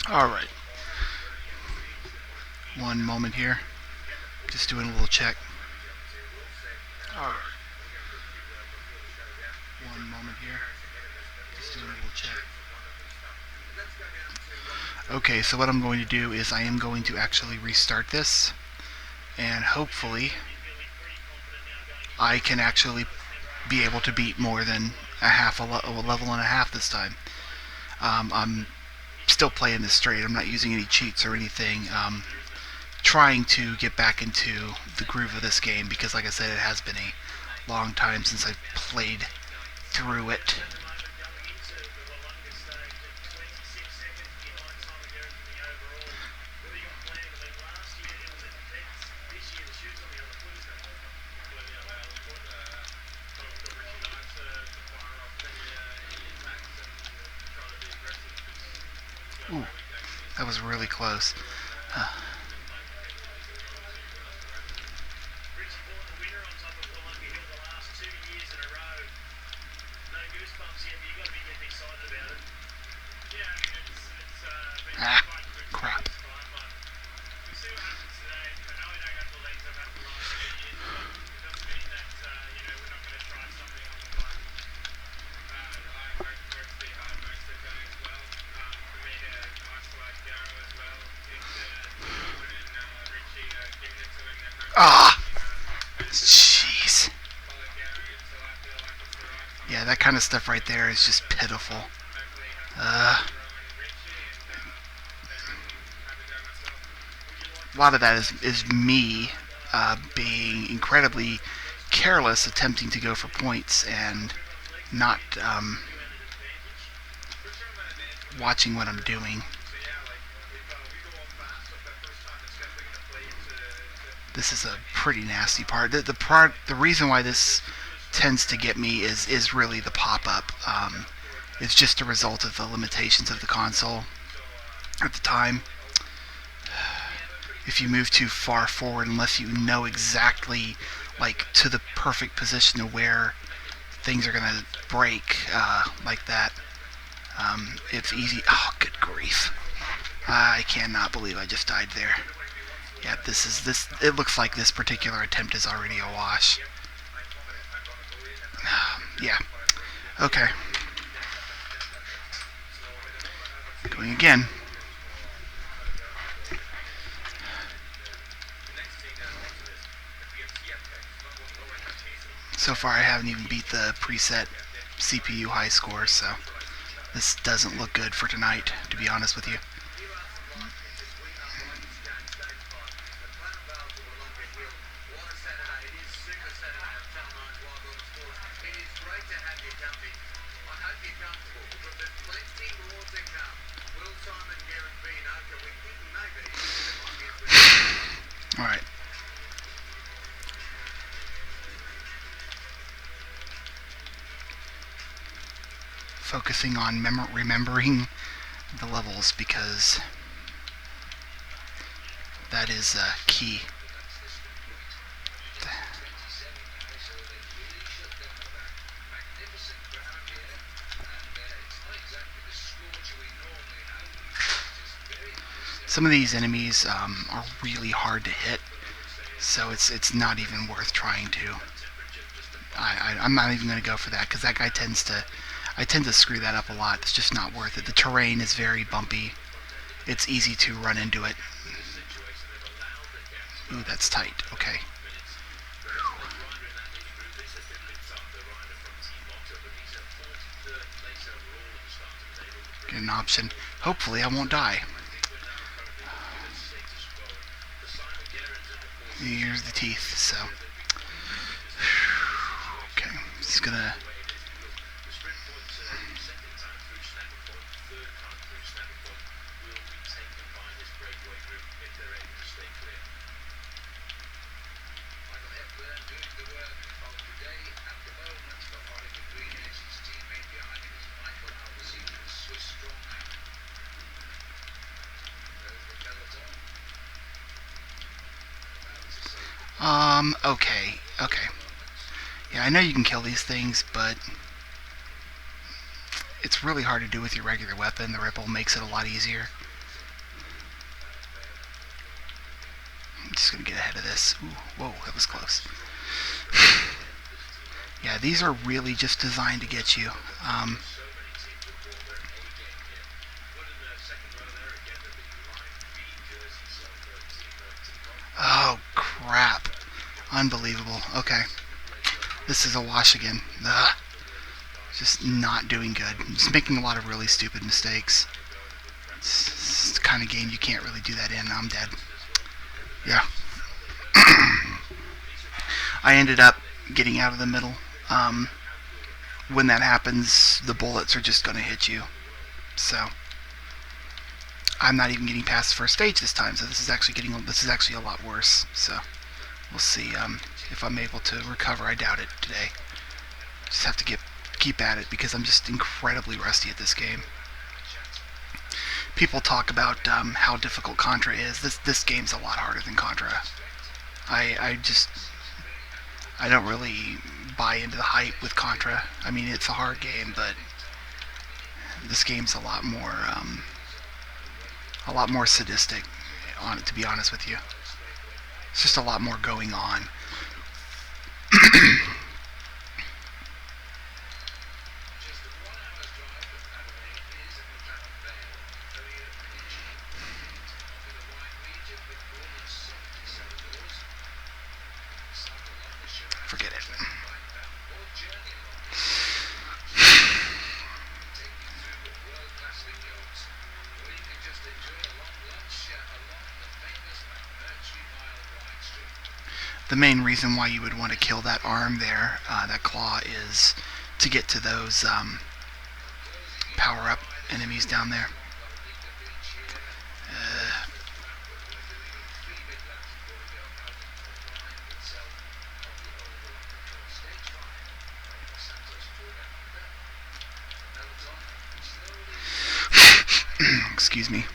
Alright, one moment here. Just doing a little check. Alright, one moment here. Just doing a little check. Okay, so what I'm going to do is I am going to actually restart this, and hopefully I can actually be able to beat more than a level and a half this time. I'm still playing this straight. I'm not using any cheats or anything. Trying to get back into the groove of this game because, like I said, it has been a long time since I've played through it. Ooh, that was really close. Ah, crap. Ah! Jeez. Yeah, that kind of stuff right there is just pitiful. A lot of that is me being incredibly careless, attempting to go for points and not watching what I'm doing. This is a pretty nasty part. The reason why this tends to get me is really the pop-up. It's just a result of the limitations of the console at the time. If you move too far forward, unless you know exactly, like, to the perfect position of where things are going to break like that, it's easy. Oh, good grief. I cannot believe I just died there. Yeah, it looks like this particular attempt is already a wash. Yeah. Okay. Going again. So far I haven't even beat the preset CPU high score, so this doesn't look good for tonight, to be honest with you. Alright. Focusing on remembering the levels because that is key. Some of these enemies are really hard to hit, so it's not even worth trying to. I'm not even going to go for that because that guy I tend to screw that up a lot. It's just not worth it. The terrain is very bumpy. It's easy to run into it. Ooh, that's tight. Okay. Get an option. Hopefully I won't die. Here's the teeth, so. He's gonna. Okay. Okay. Yeah, I know you can kill these things, but it's really hard to do with your regular weapon. The ripple makes it a lot easier. I'm just gonna get ahead of this. Ooh, whoa, that was close. Yeah, these are really just designed to get you. Oh, crap. Unbelievable. Okay. This is a wash again. Ugh. Just not doing good. Just making a lot of really stupid mistakes. It's the kind of game you can't really do that in. I'm dead. Yeah. I ended up getting out of the middle. When that happens, the bullets are just going to hit you. So I'm not even getting past the first stage this time. So this is actually a lot worse. So we'll see if I'm able to recover. I doubt it today. Just have to keep at it because I'm just incredibly rusty at this game. People talk about how difficult Contra is. This game's a lot harder than Contra. I don't really buy into the hype with Contra. I mean, it's a hard game, but this game's a lot more sadistic. On it, to be honest with you, it's just a lot more going on. Forget it. The main reason why you would want to kill that arm there, that claw, is to get to those power-up enemies down there. Excuse me.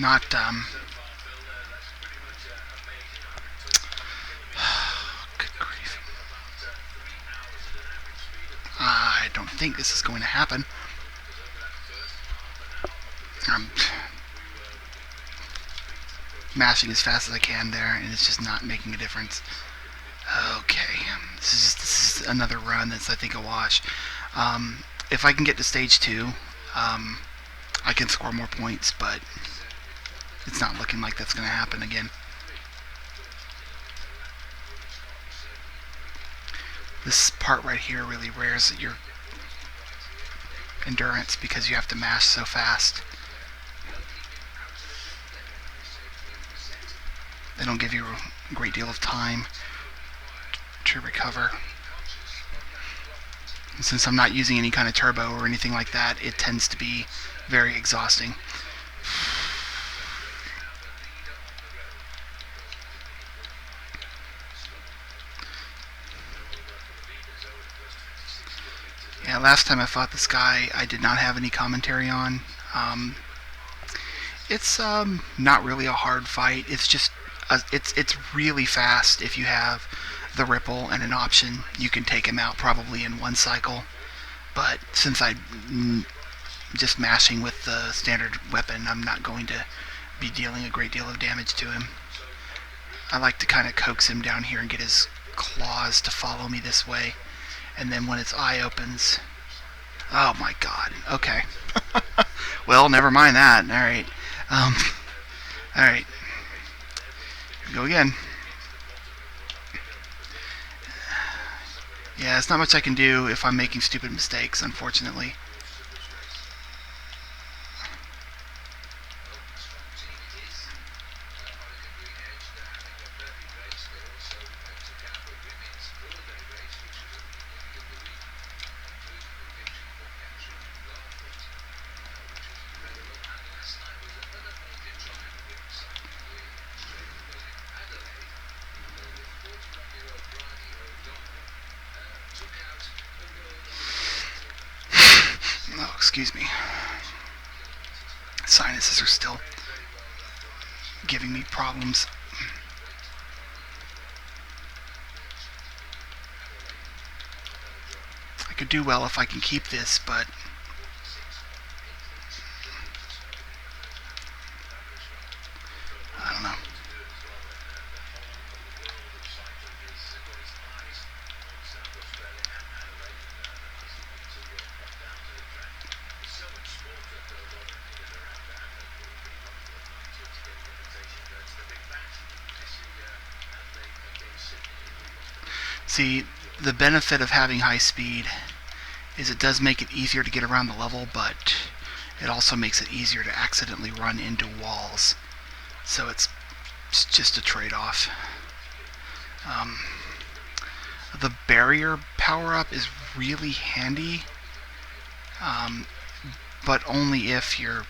Not, good grief. I don't think this is going to happen. I'm mashing as fast as I can there, and it's just not making a difference. Okay, this is another run that's, I think, a wash. If I can get to stage 2, I can score more points, but it's not looking like that's going to happen again. This part right here really wears your endurance because you have to mash so fast. They don't give you a great deal of time to recover. And since I'm not using any kind of turbo or anything like that, it tends to be very exhausting. Yeah, last time I fought this guy, I did not have any commentary on. It's not really a hard fight. It's just it's really fast. If you have the ripple and an option, you can take him out probably in one cycle. But since I'm just mashing with the standard weapon, I'm not going to be dealing a great deal of damage to him. I like to kind of coax him down here and get his claws to follow me this way. And then when its eye opens... Oh my god. Okay. Well, never mind that. Alright. Alright. Go again. Yeah, there's not much I can do if I'm making stupid mistakes, unfortunately. Oh, excuse me. Sinuses are still giving me problems. I could do well if I can keep this, but I don't know. See, the benefit of having high speed is it does make it easier to get around the level, but it also makes it easier to accidentally run into walls. So it's just a trade-off. The barrier power-up is really handy, but only if you're...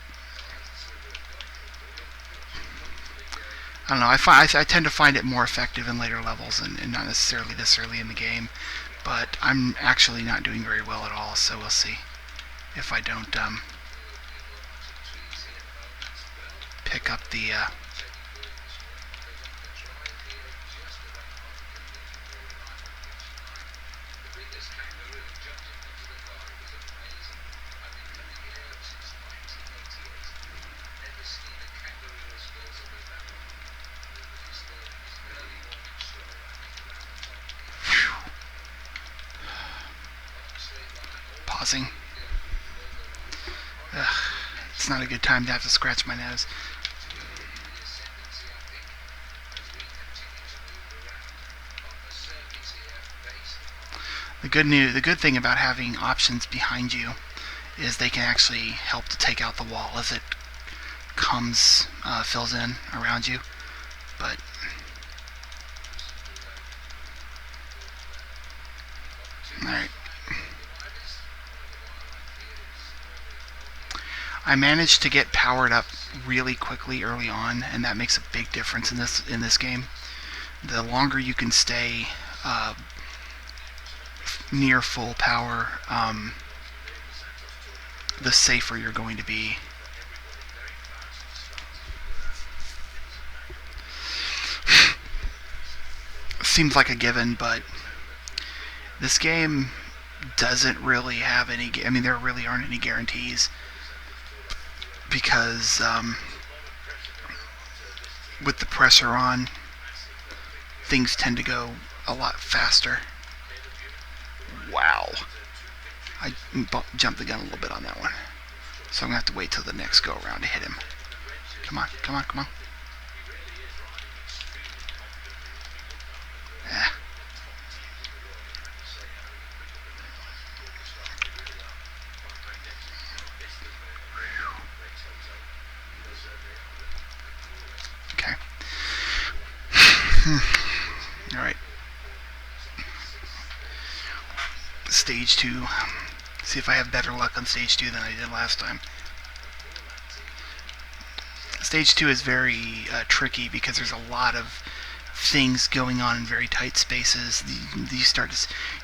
I don't know, I tend to find it more effective in later levels and not necessarily this early in the game, but I'm actually not doing very well at all, so we'll see if I don't pick up the... pausing. Ugh, it's not a good time to have to scratch my nose. The good thing about having options behind you is they can actually help to take out the wall as it fills in around you. But alright. I managed to get powered up really quickly early on, and that makes a big difference in this game. The longer you can stay near full power, the safer you're going to be. Seems like a given, but this game doesn't really have any... I mean, there really aren't any guarantees, because with the pressure on, things tend to go a lot faster. Wow. I jumped the gun a little bit on that one. So I'm going to have to wait till the next go around to hit him. Come on, come on, come on. Yeah. Okay. Alright. Stage 2. See if I have better luck on Stage 2 than I did last time. Stage 2 is very tricky because there's a lot of things going on in very tight spaces.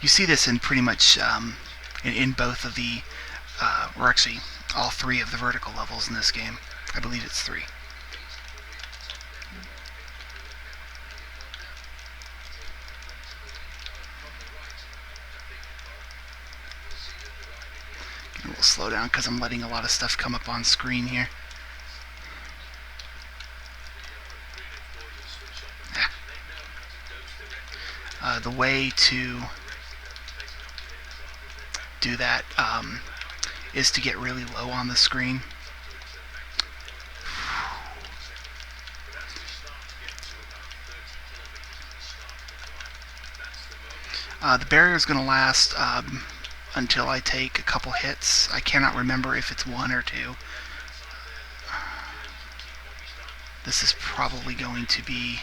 You see this in pretty much in both of the, or actually all 3 of the vertical levels in this game. I believe it's 3. We'll slow down because I'm letting a lot of stuff come up on screen here. The way to do that is to get really low on the screen. The barrier is going to last until I take a couple hits. I cannot remember if it's one or two. This is probably going to be...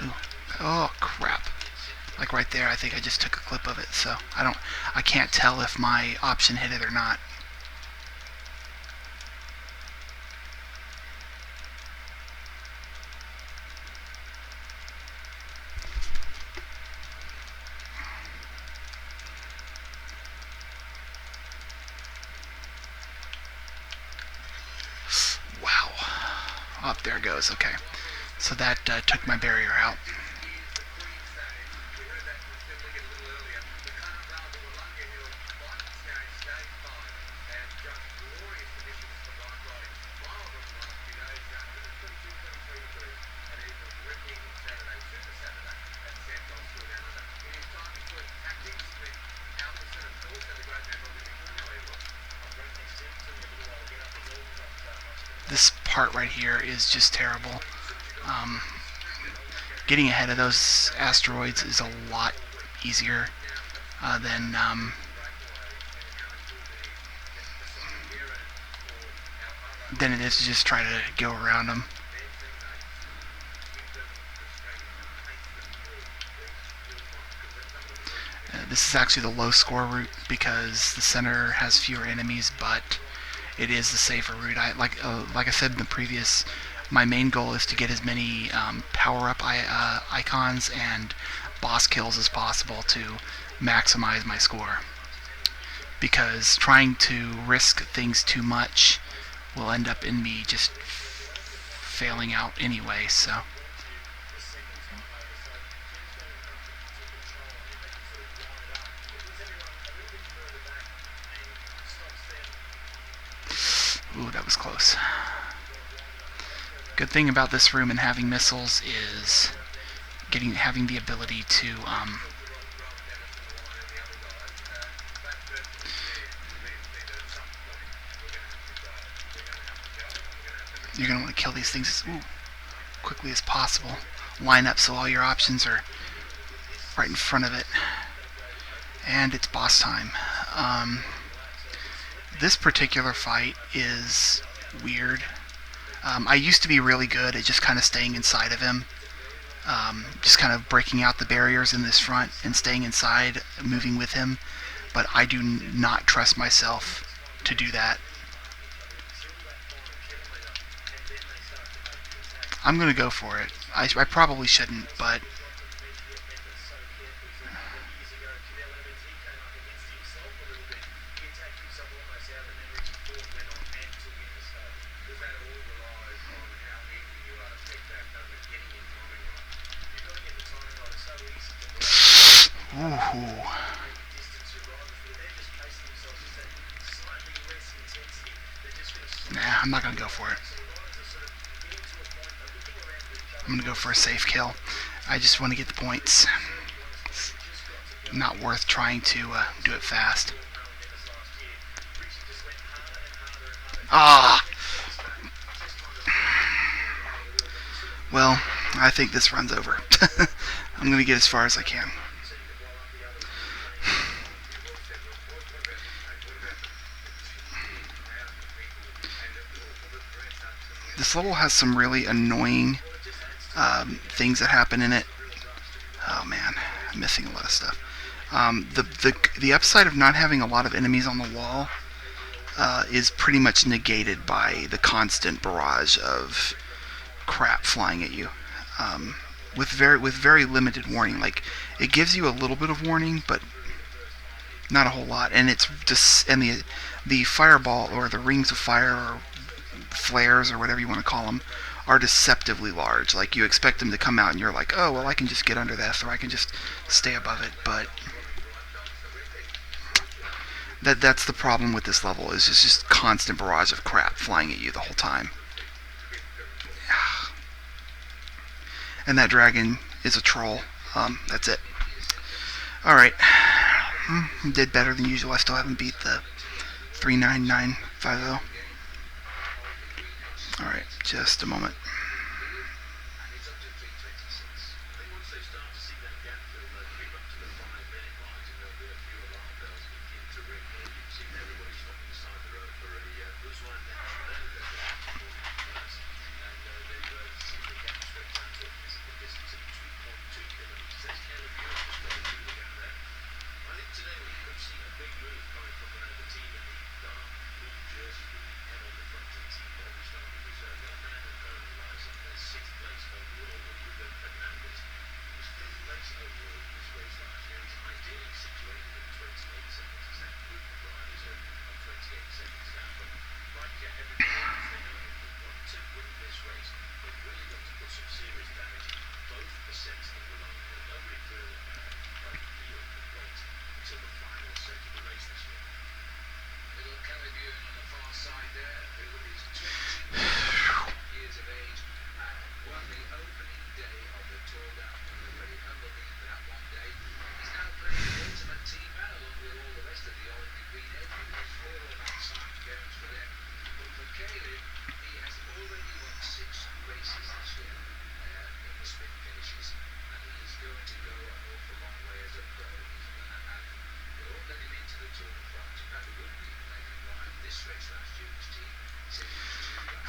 Ooh. Oh, crap. Like right there, I think I just took a clip of it, so I can't tell if my option hit it or not. Wow. Up there it goes. Okay. So that took my barrier out. This part right here is just terrible. Getting ahead of those asteroids is a lot easier than it is to just try to go around them. This is actually the low score route because the center has fewer enemies, but it is the safer route. Like I said in the previous, my main goal is to get as many power-up icons and boss kills as possible to maximize my score. Because trying to risk things too much will end up in me just failing out anyway, so... Ooh, that was close. Good thing about this room and having missiles is having the ability to you're going to want to kill these things as quickly as possible. Line up so all your options are right in front of it. And it's boss time. This particular fight is weird. I used to be really good at just kind of staying inside of him. Just kind of breaking out the barriers in this front and staying inside, moving with him. But I do not trust myself to do that. I'm going to go for it. I probably shouldn't, but... Ooh. Nah, I'm not going to go for it. I'm going to go for a safe kill. I just want to get the points. It's not worth trying to do it fast. Ah! Well, I think this run's over. I'm going to get as far as I can. This level has some really annoying things that happen in it. Oh man, I'm missing a lot of stuff. The upside of not having a lot of enemies on the wall is pretty much negated by the constant barrage of crap flying at you. With very limited warning. Like, it gives you a little bit of warning, but not a whole lot. And it's just the fireball or the rings of fire or flares or whatever you want to call them are deceptively large. Like, you expect them to come out and you're like, oh well, I can just get under this or I can just stay above it. But that's the problem with this level, is it's just constant barrage of crap flying at you the whole time. And that dragon is a troll. That's it. Alright. Did better than usual. I still haven't beat the 39950. Alright, just a moment.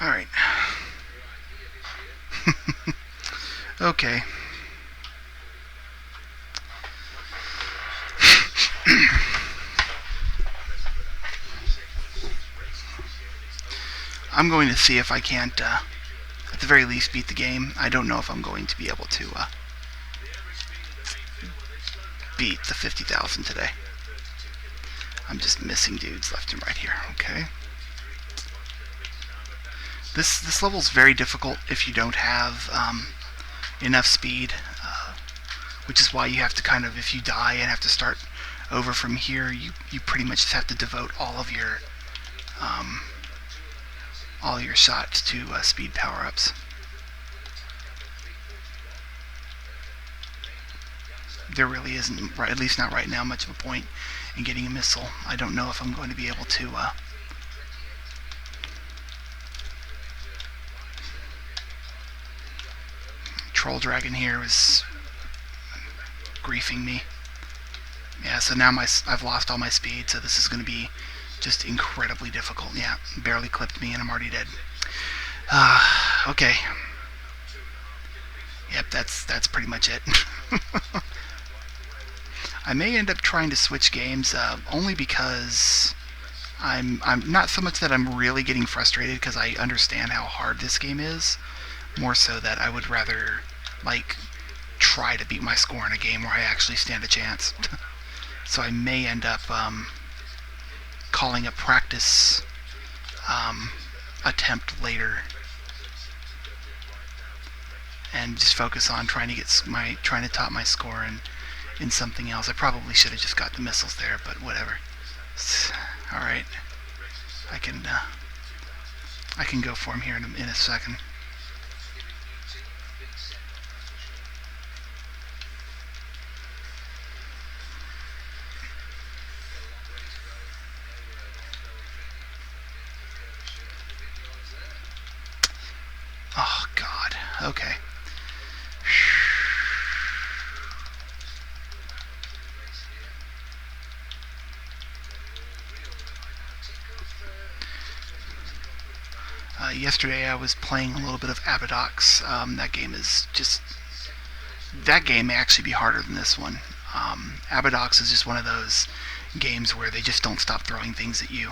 All right. Okay. I'm going to see if I can't, at the very least, beat the game. I don't know if I'm going to be able to beat the 50,000 today. I'm just missing dudes left and right here. Okay. This level's very difficult if you don't have enough speed, which is why you have to kind of, if you die and have to start over from here, you pretty much just have to devote all your shots to speed power-ups. There really isn't, at least not right now, much of a point in getting a missile. I don't know if I'm going to be able to Troll Dragon here is griefing me. Yeah, so now I've lost all my speed, so this is going to be just incredibly difficult. Yeah, barely clipped me and I'm already dead. Okay. Yep, that's pretty much it. I may end up trying to switch games, only because I'm not so much that I'm really getting frustrated because I understand how hard this game is, more so that I would rather like try to beat my score in a game where I actually stand a chance. So I may end up calling a practice attempt later and just focus on trying to top my score in something else. I probably should have just got the missiles there, but whatever. All right, I can go for him here in a second. Oh God. Okay. Yesterday I was playing a little bit of Abadox. That game may actually be harder than this one. Abadox is just one of those games where they just don't stop throwing things at you.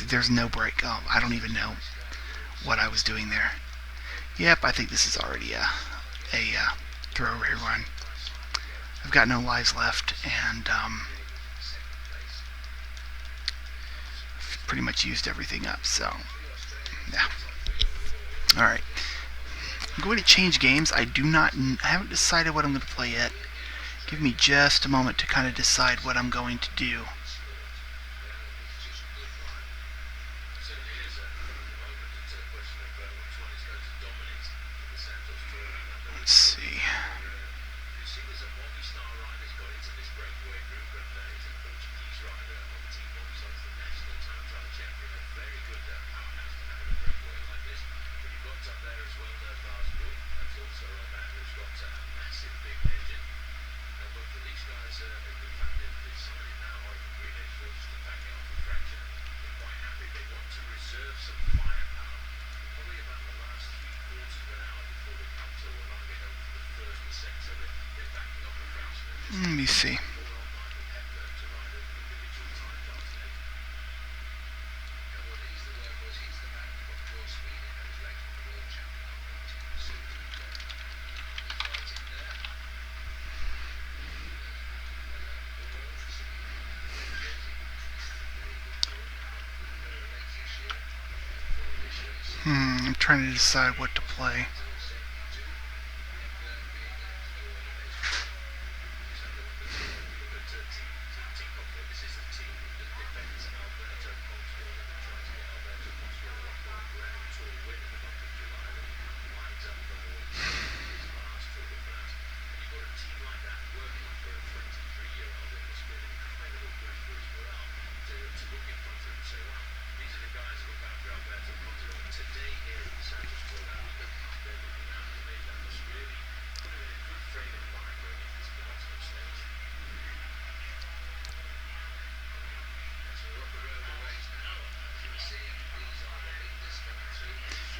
There's no break. I don't even know what I was doing there. Yep, I think this is already a throwaway run. I've got no lives left, and pretty much used everything up. So, yeah. All right. I'm going to change games. I haven't decided what I'm going to play yet. Give me just a moment to kind of decide what I'm going to do. Let's see. Let me see. I'm trying to decide what to play.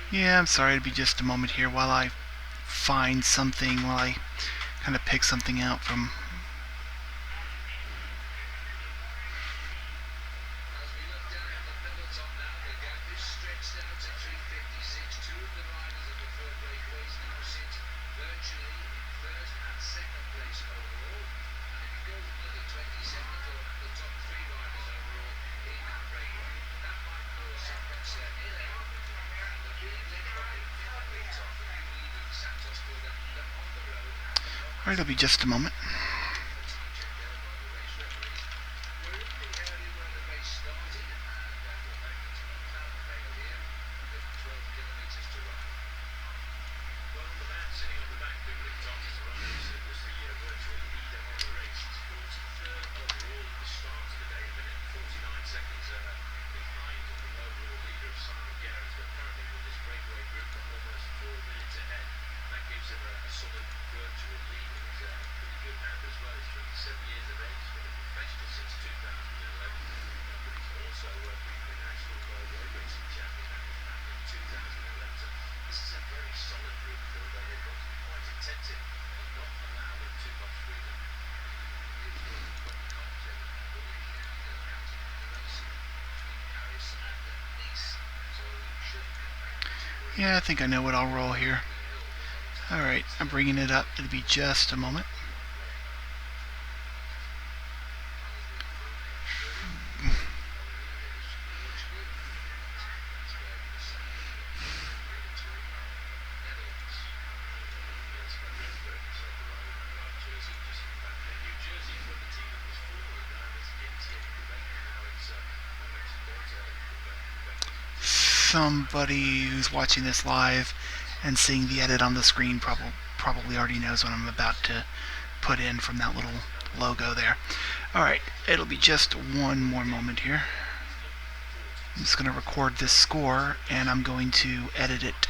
Yeah, I'm sorry, it'll be just a moment here while I find something, while I kind of pick something out from. Alright, it'll be just a moment. Yeah, I think I know what I'll roll here. Alright, I'm bringing it up. It'll be just a moment. Somebody who's watching this live and seeing the edit on the screen probably already knows what I'm about to put in from that little logo there. Alright, it'll be just one more moment here. I'm just going to record this score and I'm going to edit it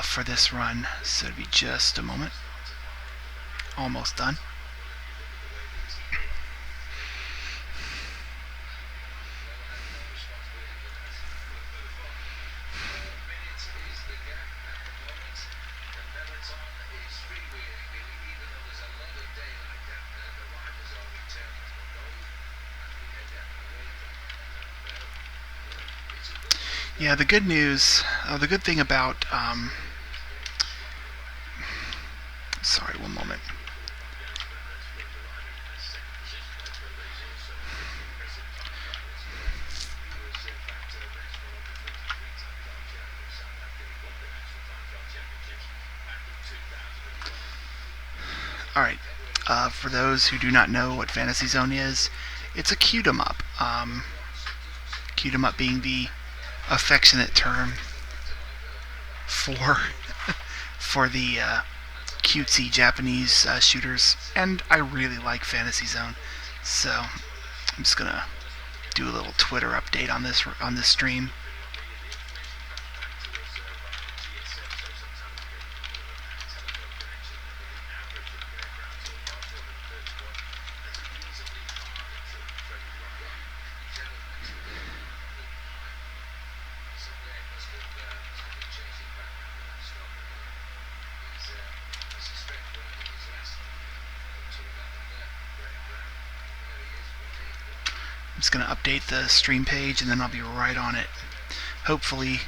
for this run. So it'll be just a moment. Almost done. Yeah, the good news, the good thing about, sorry, one moment. Alright, for those who do not know what Fantasy Zone is, it's a cute 'em up. Cute 'em up being the affectionate term for for the cutesy Japanese shooters, and I really like Fantasy Zone. So I'm just gonna do a little Twitter update on this stream. I'm just going to update the stream page and then I'll be right on it. Hopefully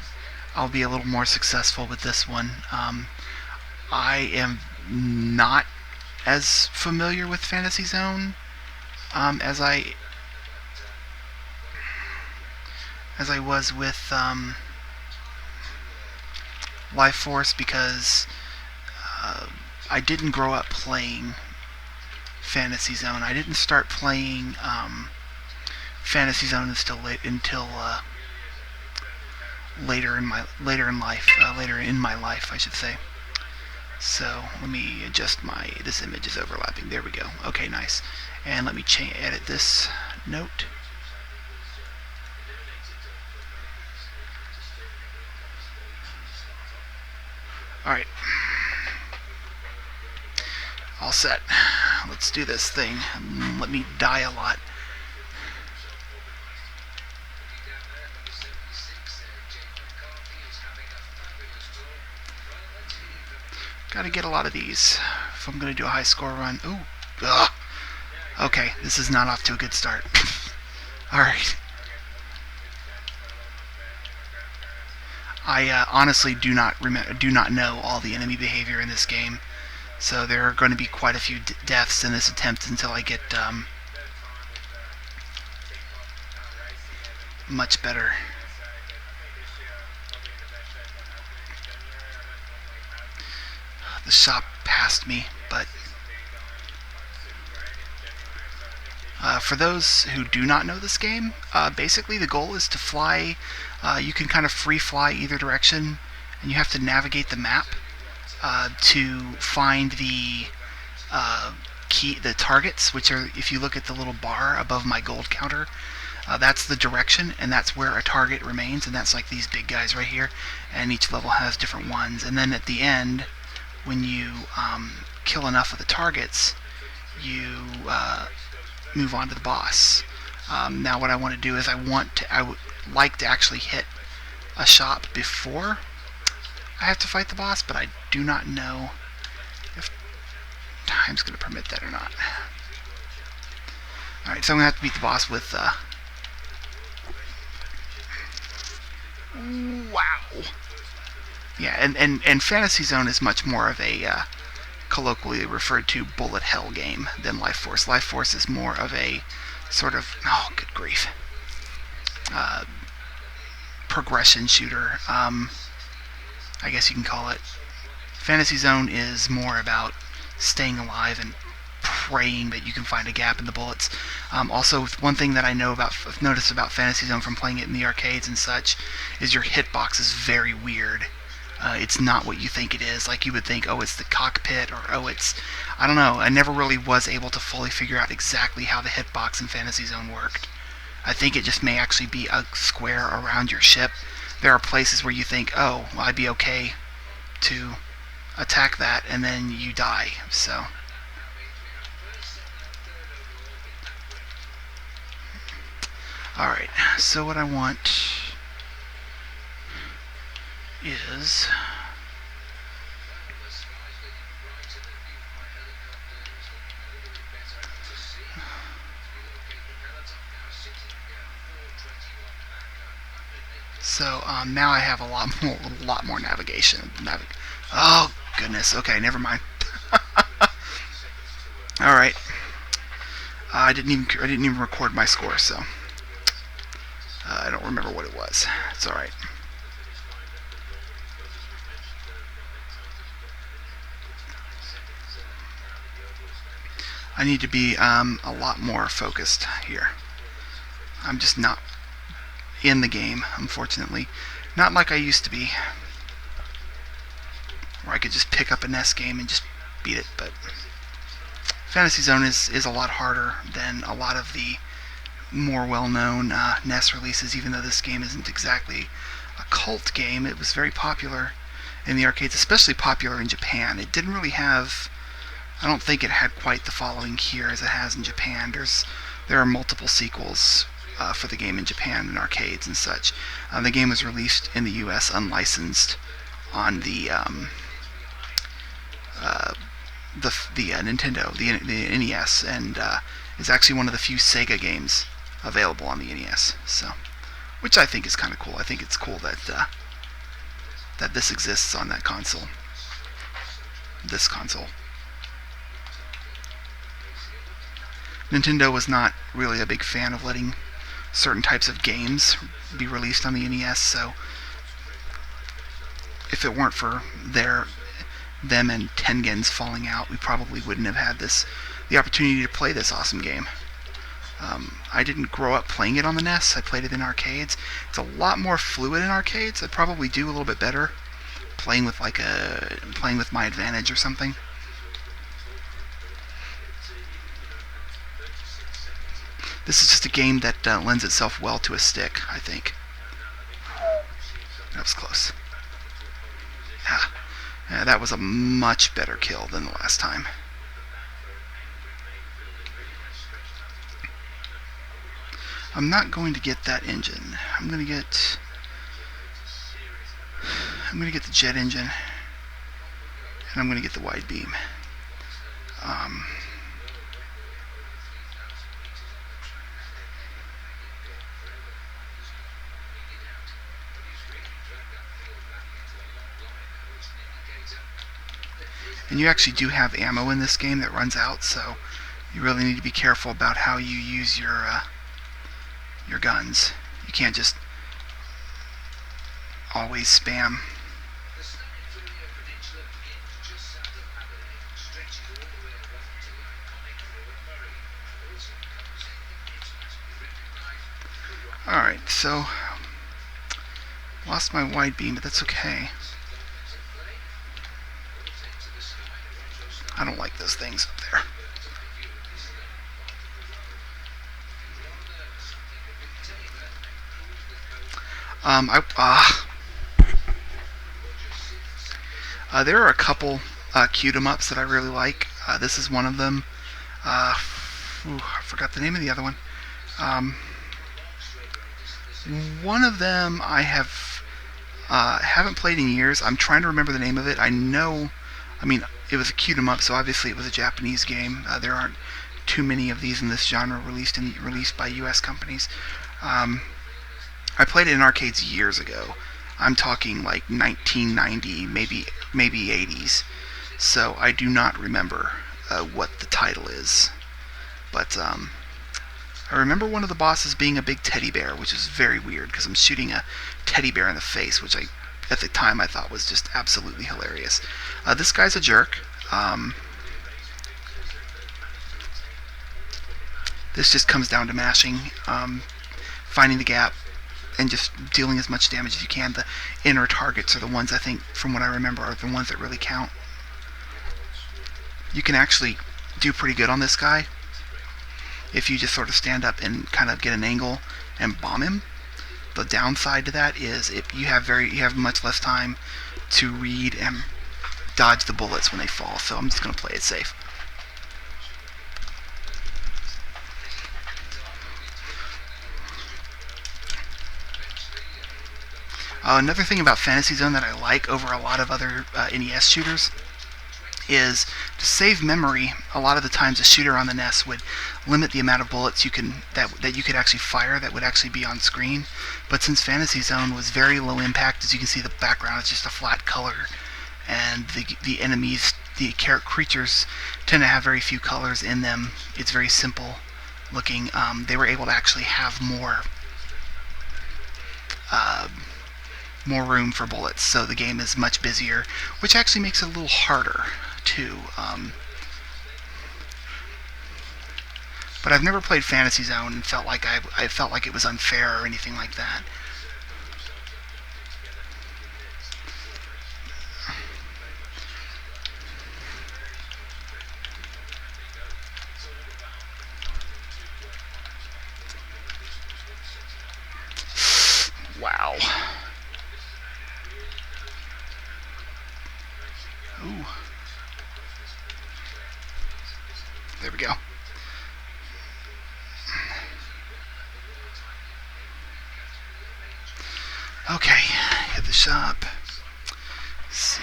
I'll be a little more successful with this one. I am not as familiar with Fantasy Zone as I was with Life Force, because I didn't grow up playing Fantasy Zone. I didn't start playing Fantasy Zone until later in my life, I should say. So let me adjust this image is overlapping. There we go. Okay, nice. And let me edit this note. Alright. All set. Let's do this thing. Let me die a lot. Gotta get a lot of these if I'm gonna do a high score run. Ooh, ugh. Okay, this is not off to a good start. Alright. I honestly do not know all the enemy behavior in this game, so there are going to be quite a few deaths in this attempt until I get much better. The shop passed me, but for those who do not know this game, basically the goal is to fly. You can kind of free fly either direction, and you have to navigate the map to find the targets, which are, if you look at the little bar above my gold counter, that's the direction, and that's where a target remains, and that's like these big guys right here, and each level has different ones. And then at the end, when you kill enough of the targets, you move on to the boss. Now what I want to do is I would like to actually hit a shop before I have to fight the boss, but I do not know if time's going to permit that or not. Alright, so I'm going to have to beat the boss with wow. Yeah, and Fantasy Zone is much more of a colloquially referred to bullet hell game than Life Force. Life Force is more of a sort of, oh, good grief, progression shooter, I guess you can call it. Fantasy Zone is more about staying alive and praying that you can find a gap in the bullets. Also, one thing that I've noticed about Fantasy Zone from playing it in the arcades and such is your hitbox is very weird. It's not what you think it is. Like, you would think, oh, it's the cockpit, or oh, it's, I don't know. I never really was able to fully figure out exactly how the hitbox in Fantasy Zone worked. I think it just may actually be a square around your ship. There are places where you think, oh, well, I'd be okay to attack that, and then you die. So alright, so what I want is so now I have a lot more navigation. Oh goodness. Okay, never mind. All right. I didn't even record my score, so I don't remember what it was. It's all right. I need to be a lot more focused here. I'm just not in the game, unfortunately. Not like I used to be, where I could just pick up a NES game and just beat it. But Fantasy Zone is a lot harder than a lot of the more well-known NES releases, even though this game isn't exactly a cult game. It was very popular in the arcades, especially popular in Japan. It didn't really have, I don't think it had quite the following here as it has in Japan. There are multiple sequels for the game in Japan in arcades and such. The game was released in the U.S. unlicensed on the Nintendo, the NES, and is actually one of the few Sega games available on the NES. So, which I think is kind of cool. I think it's cool that that this exists on that console. This console. Nintendo was not really a big fan of letting certain types of games be released on the NES, so if it weren't for them and Tengen's falling out, we probably wouldn't have had the opportunity to play this awesome game. I didn't grow up playing it on the NES. I played it in arcades. It's a lot more fluid in arcades. I'd probably do a little bit better playing with My Advantage or something. This is just a game that lends itself well to a stick, I think. That was close. Yeah, that was a much better kill than the last time. I'm not going to get that engine. I'm going to get the jet engine. And I'm going to get the wide beam. And you actually do have ammo in this game that runs out, so you really need to be careful about how you use your guns. You can't just always spam. Alright, so lost my wide beam, but that's okay. I don't like those things up there. There are a couple cute 'em ups that I really like. This is one of them. I forgot the name of the other one. One of them I haven't played in years. I'm trying to remember the name of it. It was a cute 'em up, so obviously it was a Japanese game. There aren't too many of these in this genre released by U.S. companies. I played it in arcades years ago. I'm talking like 1990, maybe 80s. So I do not remember what the title is. But I remember one of the bosses being a big teddy bear, which is very weird because I'm shooting a teddy bear in the face, which at the time I thought was just absolutely hilarious. This guy's a jerk. This just comes down to mashing, finding the gap, and just dealing as much damage as you can. The inner targets are the ones, I think, from what I remember, are the ones that really count. You can actually do pretty good on this guy if you just sort of stand up and kind of get an angle and bomb him. The downside to that is you have much less time to read and dodge the bullets when they fall, so I'm just going to play it safe. Another thing about Fantasy Zone that I like over a lot of other NES shooters is to save memory. A lot of the times a shooter on the NES would limit the amount of bullets that you could actually fire that would actually be on screen. But since Fantasy Zone was very low impact, as you can see, the background is just a flat color, and the enemies, the creatures, tend to have very few colors in them. It's very simple looking. They were able to actually have more room for bullets, so the game is much busier, which actually makes it a little harder too. But I've never played Fantasy Zone and felt like I felt like it was unfair or anything like that. Wow. Ooh. There we go. Okay, hit the shop. Let's see.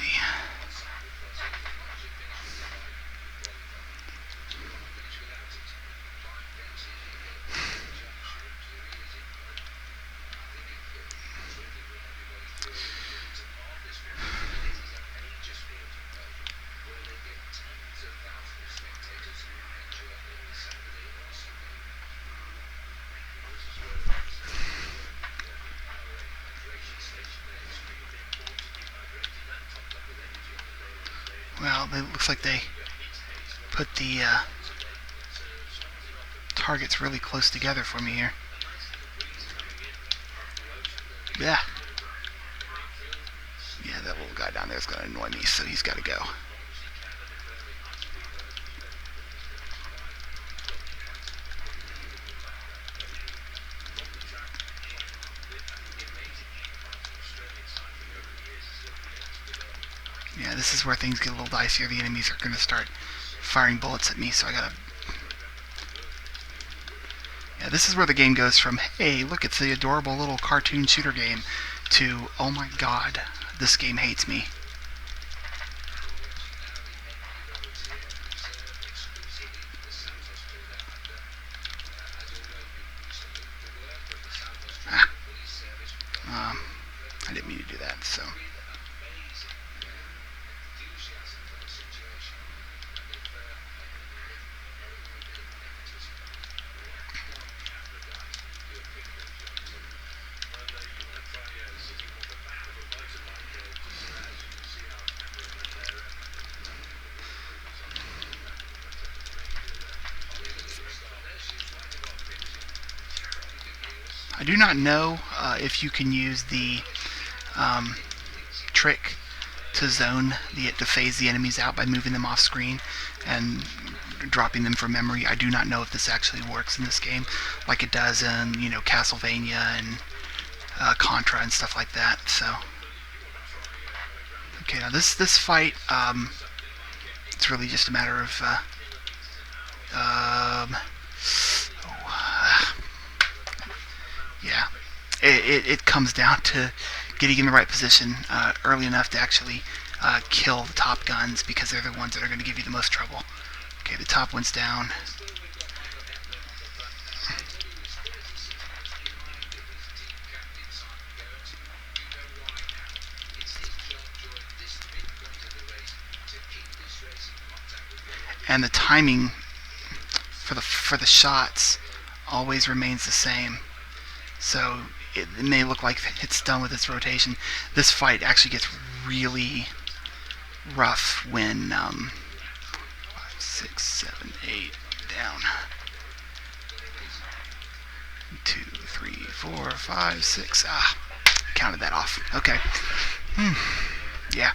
Well, it looks like they put the targets really close together for me here. Yeah. Yeah, that little guy down there is going to annoy me, so he's got to go. Yeah, this is where things get a little dicier. The enemies are going to start firing bullets at me, so I gotta... Yeah, this is where the game goes from, hey, look, it's the adorable little cartoon shooter game, to, oh my god, this game hates me. I do not know if you can use the trick to phase the enemies out by moving them off screen and dropping them from memory. I do not know if this actually works in this game like it does in Castlevania and Contra and stuff like that. So okay, now this fight, it's really just a matter of yeah, it comes down to getting in the right position early enough to actually kill the top guns, because they're the ones that are going to give you the most trouble. Okay, the top one's down. And the timing for the shots always remains the same. So it may look like it's done with its rotation. This fight actually gets really rough when 5, 6, 7, 8 down. 2, 3, 4, 5, 6. Counted that off. Okay. Yeah.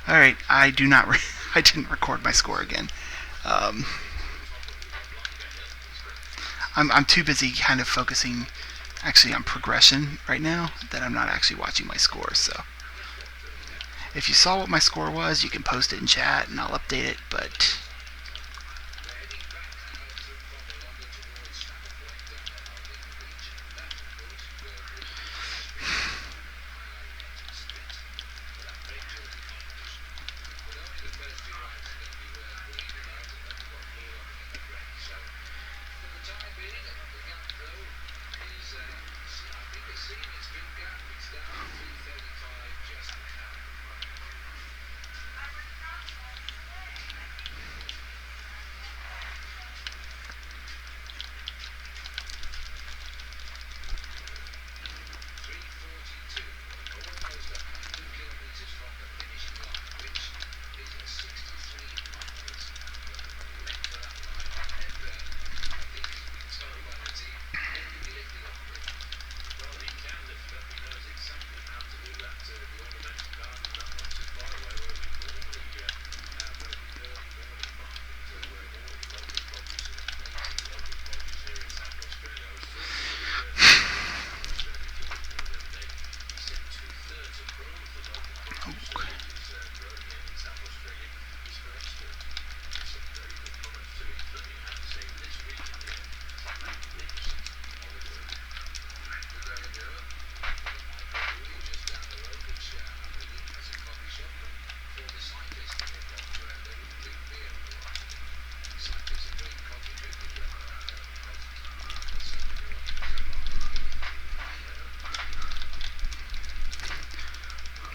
All right. I didn't record my score again. I'm too busy kind of focusing actually on progression right now that I'm not actually watching my score. So if you saw what my score was, you can post it in chat and I'll update it, but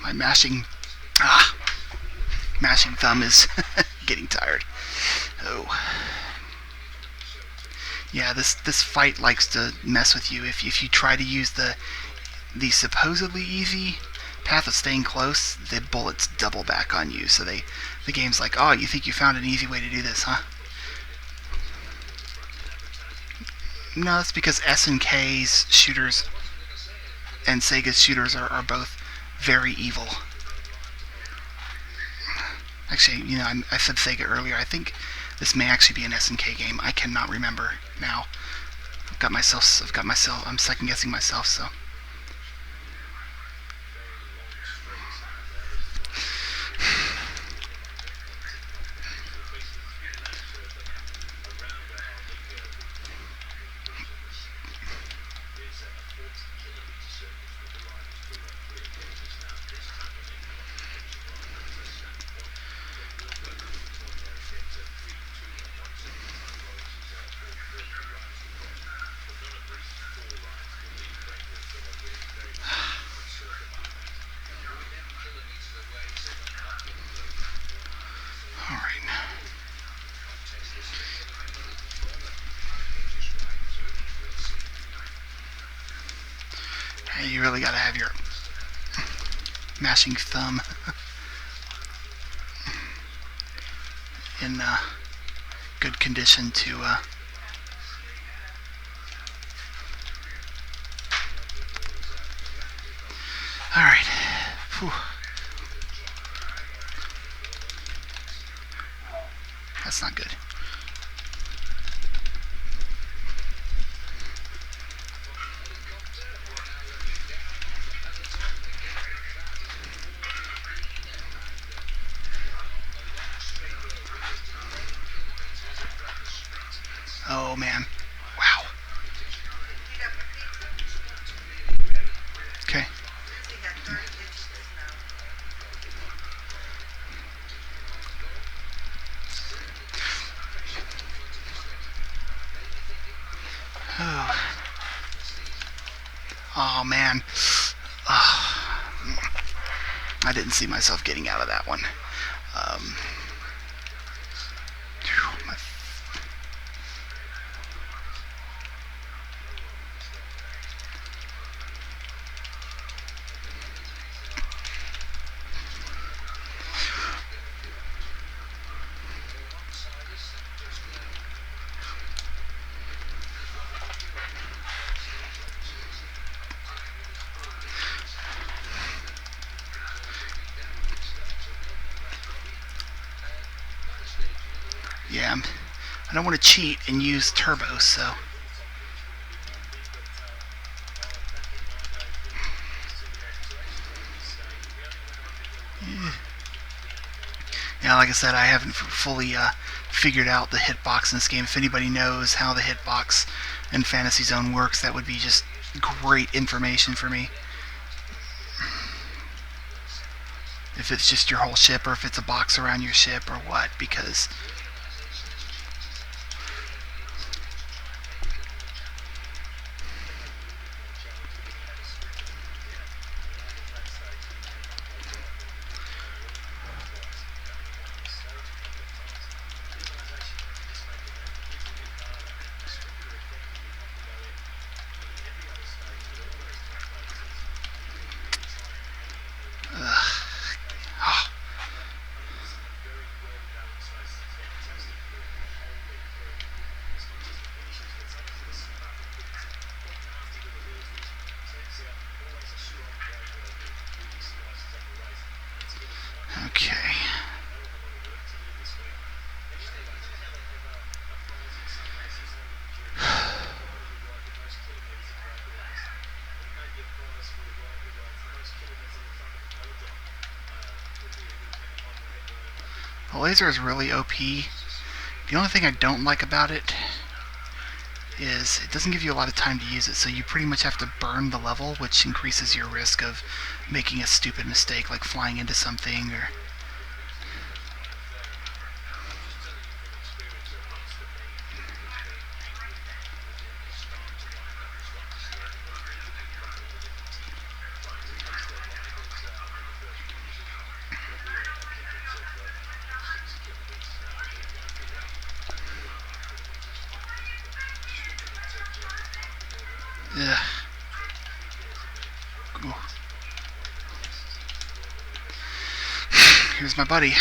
my mashing thumb is getting tired. Oh. Yeah, this fight likes to mess with you. If you try to use the supposedly easy path of staying close, the bullets double back on you. So the game's like, oh, you think you found an easy way to do this, huh? No, it's because SNK's shooters and Sega's shooters are both very evil. Actually, I said Sega earlier. I think this may actually be an SNK game. I cannot remember now. I'm second guessing myself, so. You really gotta have your mashing thumb in good condition to that's not good. Oh man. Wow. Okay. Oh, oh man. Oh, I didn't see myself getting out of that one. Um, my, yeah, I don't want to cheat and use turbo, so. Yeah, like I said, I haven't fully figured out the hitbox in this game. If anybody knows how the hitbox in Fantasy Zone works, that would be just great information for me. If it's just your whole ship, or if it's a box around your ship, or what, because oh, okay. The laser is really OP. The only thing I don't like about it is it doesn't give you a lot of time to use it, so you pretty much have to burn the level, which increases your risk of making a stupid mistake like flying into something or. Ugh. Cool. Here's my buddy.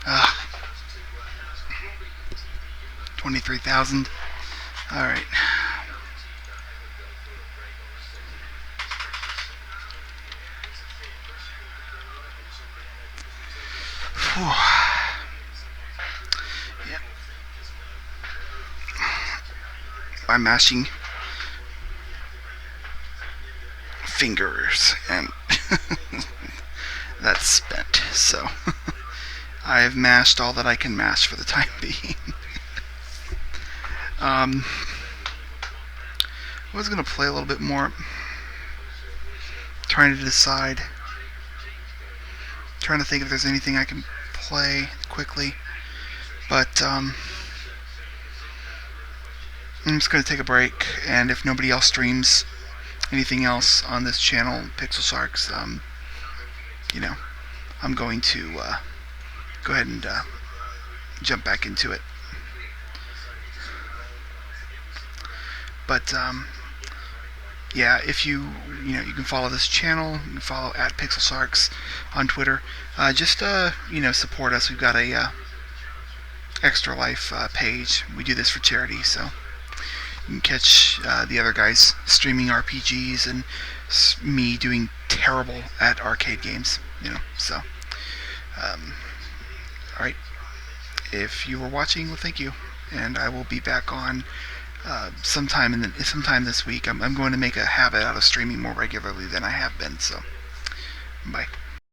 Ugh. 23,000. Alright. Yep. By mashing fingers, and that's spent, so I have mashed all that I can mash for the time being. I was going to play a little bit more. trying to decide. Trying to think if there's anything I can play quickly. But I'm just going to take a break, and if nobody else streams anything else on this channel, Pixel Sharks, I'm going to go ahead and jump back into it. But yeah, if you can follow this channel, you can follow at Pixel Sharks on Twitter. Just support us. We've got a Extra Life page. We do this for charity, so you can catch the other guys streaming RPGs and me doing terrible at arcade games. So alright, if you were watching, well, thank you, and I will be back on sometime this week. I'm going to make a habit out of streaming more regularly than I have been, so bye.